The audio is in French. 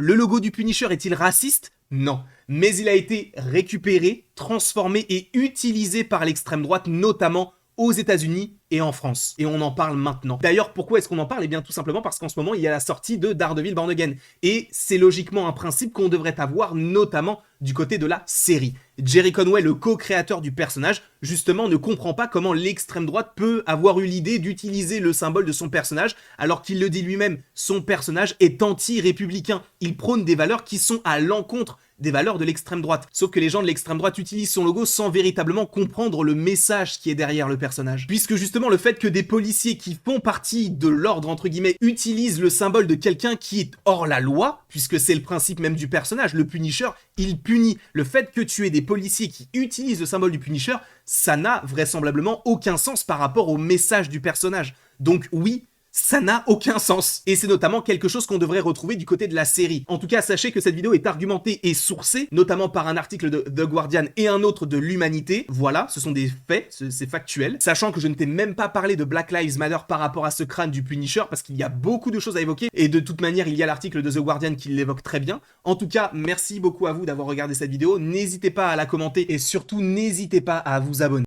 Le logo du Punisher est-il raciste? Non. Mais il a été récupéré, transformé et utilisé par l'extrême droite, notamment aux États-Unis et en France. Et on en parle maintenant. D'ailleurs, pourquoi est-ce qu'on en parle? Eh bien, tout simplement parce qu'en ce moment, il y a la sortie de Daredevil Born Again. Et c'est logiquement un principe qu'on devrait avoir, notamment du côté de la série. Jerry Conway, le co-créateur du personnage, justement, ne comprend pas comment l'extrême droite peut avoir eu l'idée d'utiliser le symbole de son personnage, alors qu'il le dit lui-même, son personnage est anti-républicain. Il prône des valeurs qui sont à l'encontre des valeurs de l'extrême droite. Sauf que les gens de l'extrême droite utilisent son logo sans véritablement comprendre le message qui est derrière le personnage. Puisque justement le fait que des policiers qui font partie de l'ordre entre guillemets utilisent le symbole de quelqu'un qui est hors la loi, puisque c'est le principe même du personnage, le Punisher, il punit. Le fait que tu aies des policiers qui utilisent le symbole du Punisher, ça n'a vraisemblablement aucun sens par rapport au message du personnage. Donc oui, ça n'a aucun sens. Et c'est notamment quelque chose qu'on devrait retrouver du côté de la série. En tout cas, sachez que cette vidéo est argumentée et sourcée, notamment par un article de The Guardian et un autre de l'Humanité. Voilà, ce sont des faits, c'est factuel. Sachant que je ne t'ai même pas parlé de Black Lives Matter par rapport à ce crâne du Punisher, parce qu'il y a beaucoup de choses à évoquer, et de toute manière, il y a l'article de The Guardian qui l'évoque très bien. En tout cas, merci beaucoup à vous d'avoir regardé cette vidéo. N'hésitez pas à la commenter, et surtout, n'hésitez pas à vous abonner.